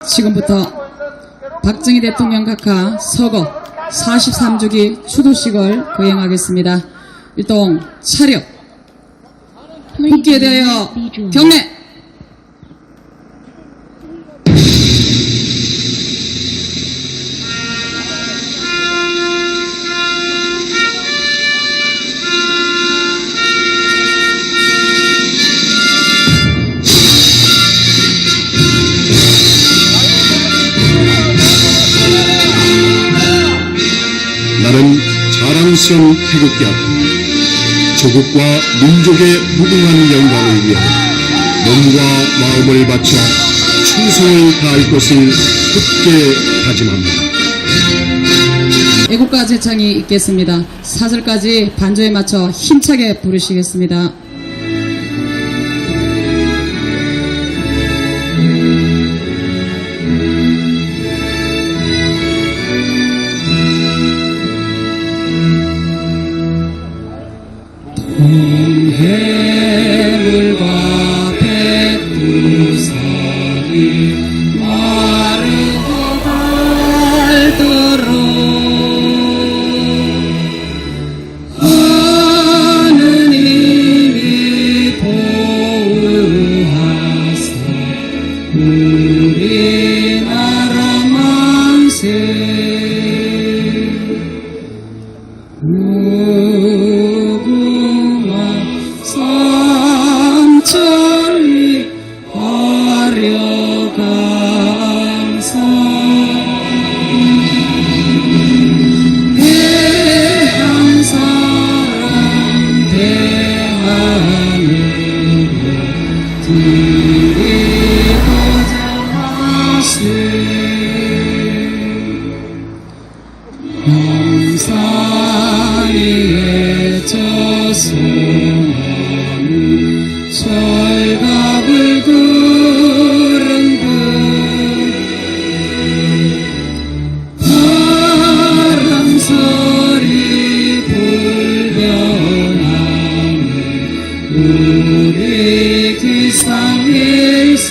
지금부터 박정희 대통령 각하 서거 43주기 추도식을 거행하겠습니다. 일동 차렷. 국기에 대하여 경례. 나는 자랑스러운 태극기 앞에 조국과 민족의 무궁한 영광을 위해 몸과 마음을 바쳐 충성을 다할 것을 굳게 다짐합니다. 애국가 제창이 있겠습니다. 사절까지 반주에 맞춰 힘차게 부르시겠습니다. 해물과 백두산이 마르고 닳도록 하느님이 보호하사 우리나라 만세 삼천리 화려강산 대한사랑 대한민국 들이고자 하세 남산위에 저소나무 철갑을 구른 듯 바람소리 불변하니 우리 기상일세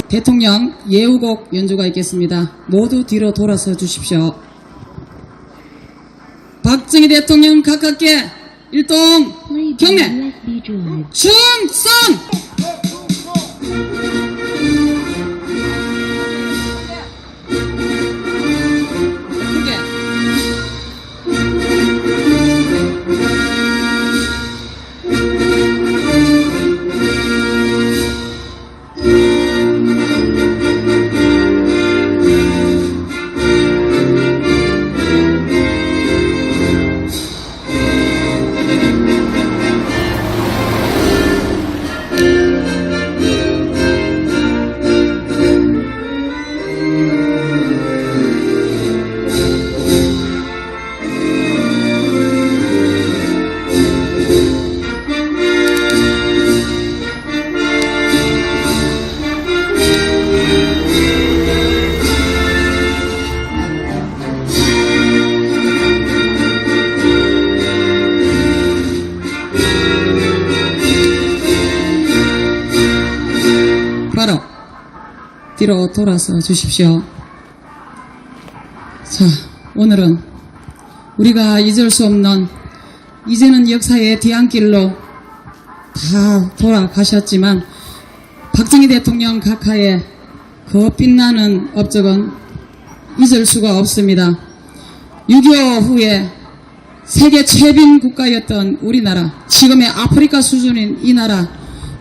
대통령 예우곡 연주가 있겠습니다. 모두 뒤로 돌아서 주십시오. 박정희 대통령 각하께 일동 경례 충성! 바로 뒤로 돌아서 주십시오. 자, 오늘은 우리가 잊을 수 없는 이제는 역사의 뒤안길로 다 돌아가셨지만 박정희 대통령 각하의 그 빛나는 업적은 잊을 수가 없습니다. 6.25 후에 세계 최빈 국가였던 우리나라, 지금의 아프리카 수준인 이 나라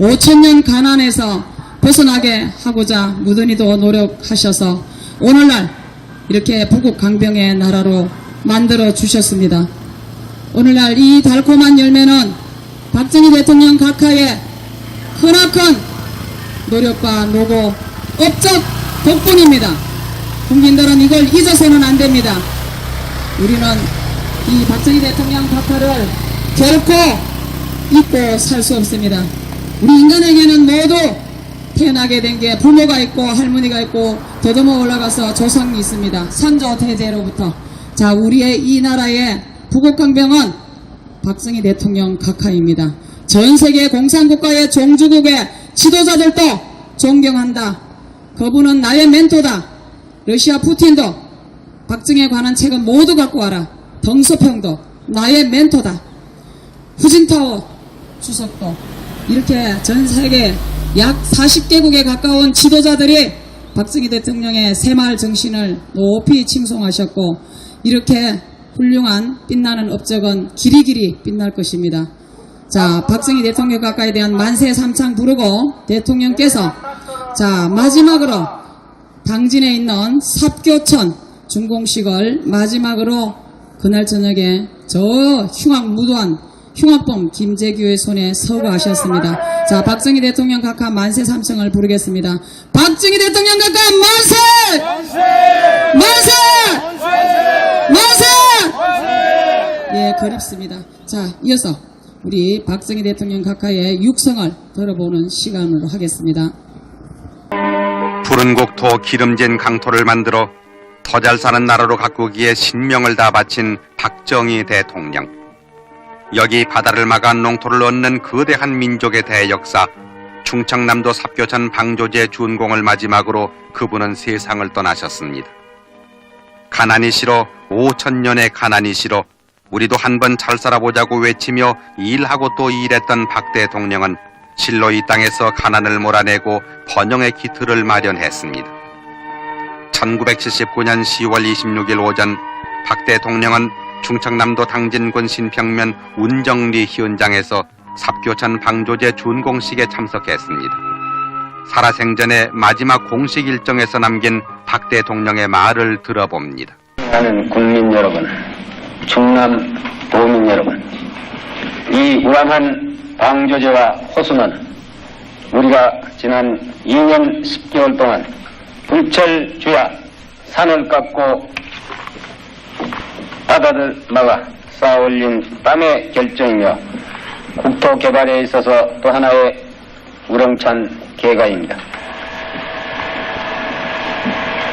5천년 가난에서 벗어나게 하고자 무던히도 노력하셔서 오늘날 이렇게 부국 강병의 나라로 만들어 주셨습니다. 오늘날 이 달콤한 열매는 박정희 대통령 각하의 크나큰 노력과 노고, 업적 덕분입니다. 국민들은 이걸 잊어서는 안 됩니다. 우리는 이 박정희 대통령 각하를 결코 잊고 살 수 없습니다. 우리 인간에게는 모두 태어나게 된 게 부모가 있고 할머니가 있고 더듬어 올라가서 조상이 있습니다. 선조 대제로부터. 자, 우리의 이 나라의 부국강병은 박정희 대통령 각하입니다. 전 세계 공산국가의 종주국의 지도자들도 존경한다. 그분은 나의 멘토다. 러시아 푸틴도 박정희에 관한 책은 모두 갖고 와라. 덩소평도 나의 멘토다. 후진타오 주석도 이렇게 전 세계 약 40개국에 가까운 지도자들이 박정희 대통령의 새마을 정신을 높이 칭송하셨고 이렇게 훌륭한 빛나는 업적은 길이길이 빛날 것입니다. 자, 박정희 대통령 각하에 대한 만세 삼창 부르고 대통령께서 자, 마지막으로 당진에 있는 삽교천 준공식을 마지막으로 그날 저녁에 저 흉악무도한 흉악범 김재규의 손에 서거하셨습니다. 자, 박정희 대통령 각하 만세 삼창을 부르겠습니다. 박정희 대통령 각하 만세! 만세! 만세! 예, 그립습니다. 자, 이어서 우리 박정희 대통령 각하의 육성을 들어보는 시간으로 하겠습니다. 푸른 국토 기름진 강토를 만들어 더 잘 사는 나라로 가꾸기에 신명을 다 바친 박정희 대통령. 여기 바다를 막아 농토를 얻는 거대한 민족의 대역사, 충청남도 삽교천 방조제 준공을 마지막으로 그분은 세상을 떠나셨습니다. 가난이 싫어 5천년의 가난이 싫어 우리도 한번 잘 살아보자고 외치며 일하고 또 일했던 박 대통령은 실로 이 땅에서 가난을 몰아내고 번영의 기틀을 마련했습니다. 1979년 10월 26일 오전 박 대통령은 충청남도 당진군 신평면 운정리 현장에서 삽교천 방조제 준공식에 참석했습니다. 살아생전의 마지막 공식 일정에서 남긴 박 대통령의 말을 들어봅니다. 하는 국민 여러분, 충남 도민 여러분, 이 우람한 방조제와 호수는 우리가 지난 2년 10개월 동안 불철주야 산을 깎고 바다를 막아 쌓아올린 땀의 결정이며 국토 개발에 있어서 또 하나의 우렁찬 계가입니다.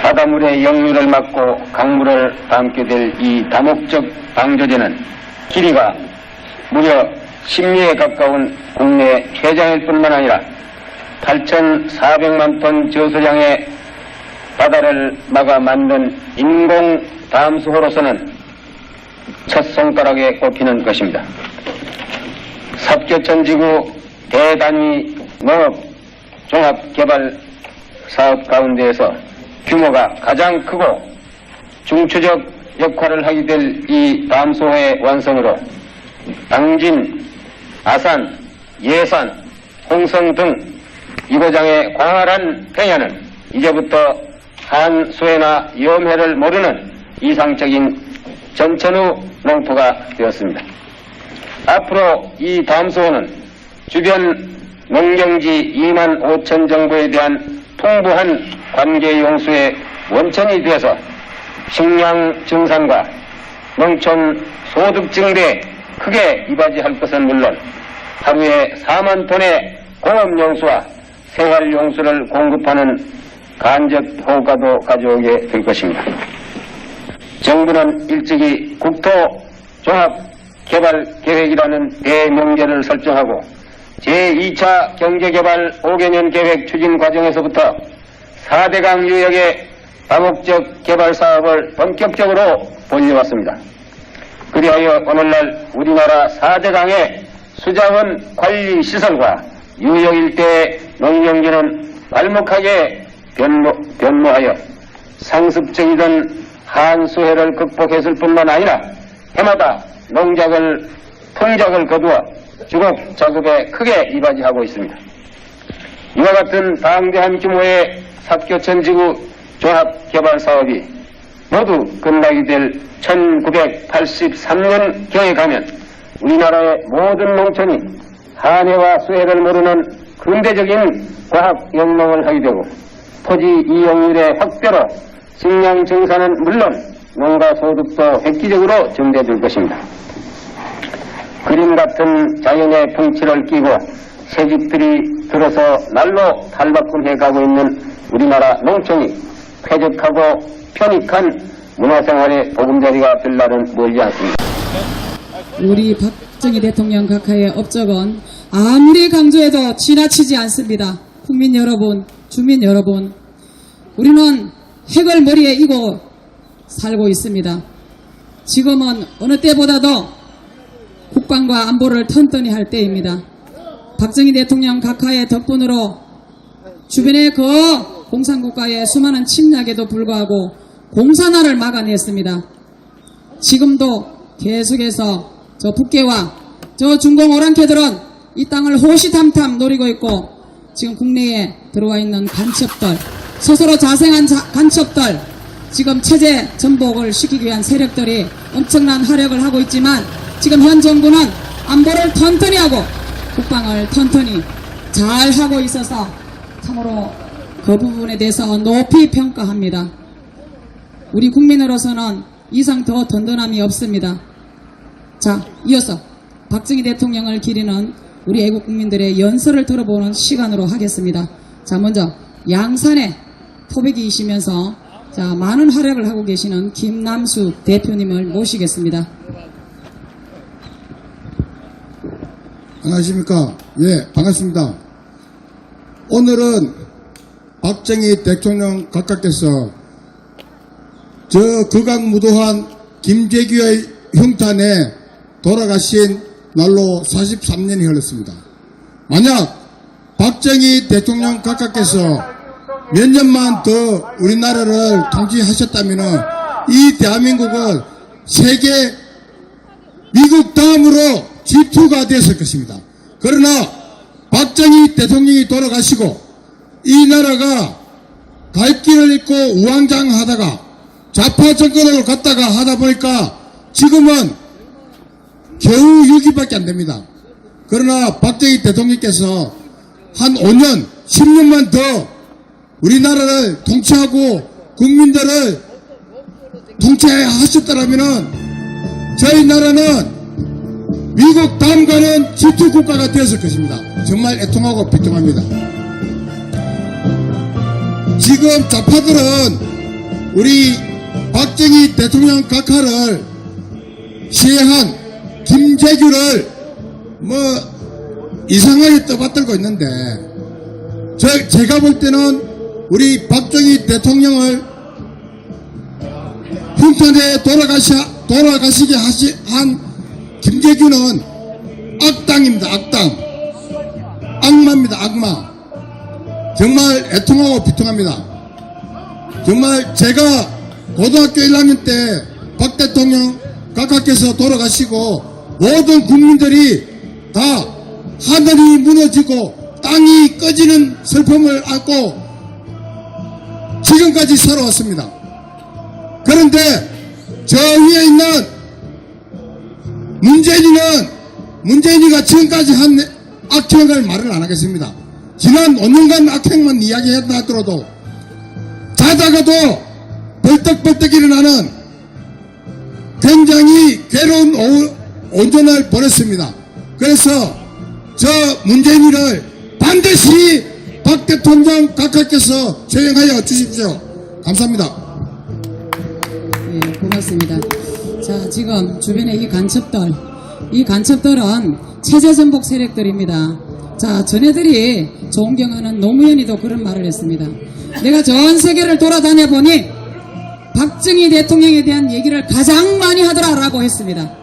바다물의 역류를 막고 강물을 담게 될 이 다목적 방조제는 길이가 무려 10리에 가까운 국내 최장일 뿐만 아니라 8,400만 톤 저수량의 바다를 막아 만든 인공 담수호로서는 첫 손가락에 꼽히는 것입니다. 삽교천지구 대단위 농업 종합개발 사업 가운데에서 규모가 가장 크고 중추적 역할을 하게 될 이 담수호의 완성으로 당진, 아산, 예산, 홍성 등 이고장의 광활한 평야는 이제부터 한수해나 염해를 모르는 이상적인 전천후 농토가 되었습니다. 앞으로 이 담수호는 주변 농경지 2만 5천 정도에 대한 풍부한 관계 용수의 원천이 되어서 식량 증산과 농촌 소득 증대에 크게 이바지할 것은 물론 하루에 4만 톤의 공업용수와 생활용수를 공급하는 간접 효과도 가져오게 될 것입니다. 정부는 일찍이 국토종합개발계획이라는 대명제를 설정하고 제2차 경제개발 5개년 계획 추진 과정에서부터 4대강 유역의 다목적 개발 사업을 본격적으로 벌여왔습니다. 그리하여 오늘날 우리나라 4대강의 수자원 관리 시설과 유역 일대의 농경지는 발목하게 변모하여 상습적이던 한수해를 극복했을 뿐만 아니라 해마다 풍작을 거두어 주곡 작업에 크게 이바지하고 있습니다. 이와 같은 방대한 규모의 삽교천지구 종합개발사업이 모두 끝나게 될 1983년경에 가면 우리나라의 모든 농촌이 한해와 수해를 모르는 근대적인 과학영농을 하게 되고 토지 이용률의 확대로 식량 증산은 물론 농가 소득도 획기적으로 증대될 것입니다. 그림 같은 자연의 풍치를 끼고 새집들이 들어서 날로 탈바꿈해가고 있는 우리나라 농촌이 쾌적하고 편익한 문화생활의 보금자리가 될 날은 멀지 않습니다. 우리 박정희 대통령 각하의 업적은 아무리 강조해도 지나치지 않습니다. 국민 여러분, 주민 여러분, 우리는 핵을 머리에 이고 살고 있습니다. 지금은 어느 때보다도 국방과 안보를 튼튼히 할 때입니다. 박정희 대통령 각하의 덕분으로 주변의 그 공산국가의 수많은 침략에도 불구하고 공산화를 막아냈습니다. 지금도 계속해서 저 북괴와 저 중공 오랑캐들은 이 땅을 호시탐탐 노리고 있고 지금 국내에 들어와 있는 간첩들, 스스로 자생한 간첩들, 지금 체제 전복을 시키기 위한 세력들이 엄청난 활약을 하고 있지만 지금 현 정부는 안보를 튼튼히 하고 국방을 튼튼히 잘 하고 있어서 참으로 그 부분에 대해서 높이 평가합니다. 우리 국민으로서는 이상 더 든든함이 없습니다. 자, 이어서 박정희 대통령을 기리는 우리 애국 국민들의 연설을 들어보는 시간으로 하겠습니다. 자, 먼저 양산의 토백이시면서 자, 많은 활약을 하고 계시는 김남수 대표님을 모시겠습니다. 안녕하십니까. 예, 반갑습니다. 오늘은 박정희 대통령 각하께서 저 극악무도한 김재규의 흉탄에 돌아가신 날로 43년이 흘렀습니다. 만약 박정희 대통령 각하께서 몇 년만 더 우리나라를 통치하셨다면 이 대한민국은 세계 미국 다음으로 G2가 되었을 것입니다. 그러나 박정희 대통령이 돌아가시고 이 나라가 갈 길을 잃고 우왕좌왕하다가 좌파 정권으로 갔다가 하다 보니까 지금은 겨우 6위밖에 안 됩니다. 그러나 박정희 대통령께서 한 5년, 10년만 더 우리나라를 통치하고 국민들을 통치하셨더라면 저희 나라는 미국 다음가는 G2 국가가 되었을 것입니다. 정말 애통하고 비통합니다. 지금 좌파들은 우리 박정희 대통령 각하를 시해한 김재규를 이상하게 떠받들고 있는데 제가 볼 때는 우리 박정희 대통령을 흉탄에 돌아가시게 한 김재규는 악당입니다. 악당. 악마입니다. 악마. 정말 애통하고 비통합니다. 정말 제가 고등학교 1학년 때 박 대통령 각하께서 돌아가시고 모든 국민들이 다 하늘이 무너지고 땅이 꺼지는 슬픔을 안고 지금까지 살아왔습니다. 그런데 저 위에 있는 문재인이가 지금까지 한 악행을 말을 안 하겠습니다. 지난 5년간 악행만 이야기했다 하더라도 자다가도 벌떡벌떡 일어나는 굉장히 괴로운 오전을 보냈습니다. 그래서 저 문재인이를 반드시 박 대통령 각하께서 처형하여 주십시오. 감사합니다. 네, 고맙습니다. 자, 지금 주변에 이 간첩들은 체제 전복 세력들입니다. 자, 전애들이 존경하는 노무현이도 그런 말을 했습니다. 내가 전 세계를 돌아다녀 보니 박정희 대통령에 대한 얘기를 가장 많이 하더라라고 했습니다.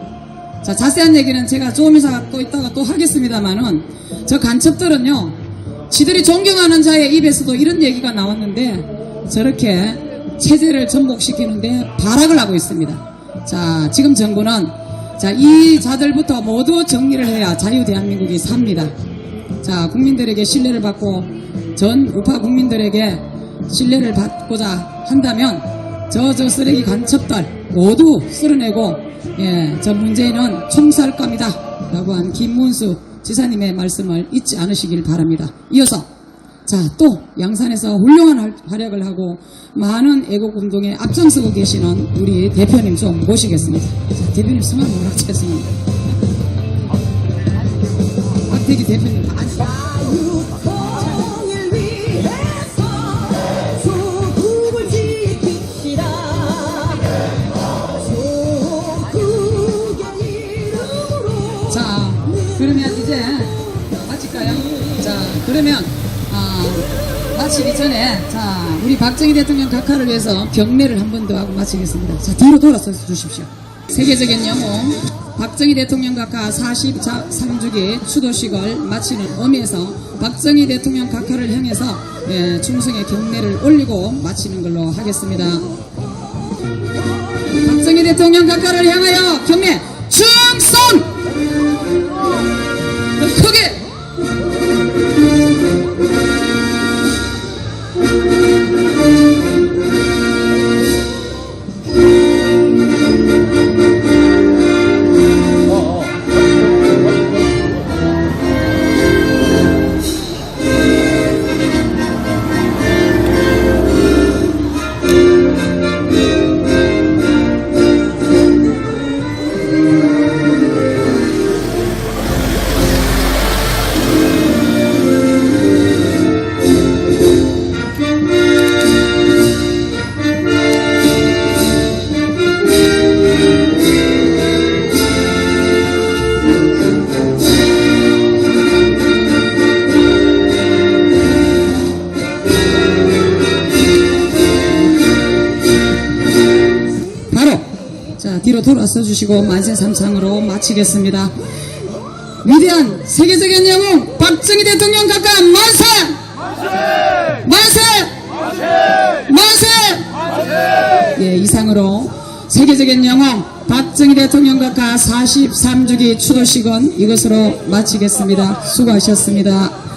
자, 자세한 얘기는 제가 좀 이따가 또 하겠습니다만은 저 간첩들은요, 지들이 존경하는 자의 입에서도 이런 얘기가 나왔는데 저렇게 체제를 전복시키는데 발악을 하고 있습니다. 자, 지금 정부는 자, 이 자들부터 모두 정리를 해야 자유 대한민국이 삽니다. 자, 국민들에게 신뢰를 받고 전 우파 국민들에게 신뢰를 받고자 한다면 저 쓰레기 간첩들 모두 쓸어내고 저 문재인은 총살 겁니다 라고 한 김문수 지사님의 말씀을 잊지 않으시길 바랍니다. 이어서 자, 또 양산에서 훌륭한 활약을 하고 많은 애국운동에 앞장서고 계시는 우리 대표님 좀 모시겠습니다. 자, 대표님 수만 노랗겠습니다. 박태기 대표님. 자유통일 위해서 조국을 지킵시다. 조국의 이름으로. 자, 그러면 이제 마칠까요? 자, 그러면 마치기 전에 자 우리 박정희 대통령 각하를 위해서 경례를 한 번 더 하고 마치겠습니다. 자, 뒤로 돌아서 주십시오. 세계적인 영웅 박정희 대통령 각하 43주기 추도식을 마치는 의미에서 박정희 대통령 각하를 향해서 충성의 경례를 올리고 마치는 걸로 하겠습니다. 박정희 대통령 각하를 향하여 경례 충성! 더 크게! 자, 뒤로 돌아서 주시고 만세 삼창으로 마치겠습니다. 위대한 세계적인 영웅 박정희 대통령 각하 만세! 만세! 만세! 예, 이상으로 세계적인 영웅 박정희 대통령 각하 43주기 추도식은 이것으로 마치겠습니다. 수고하셨습니다.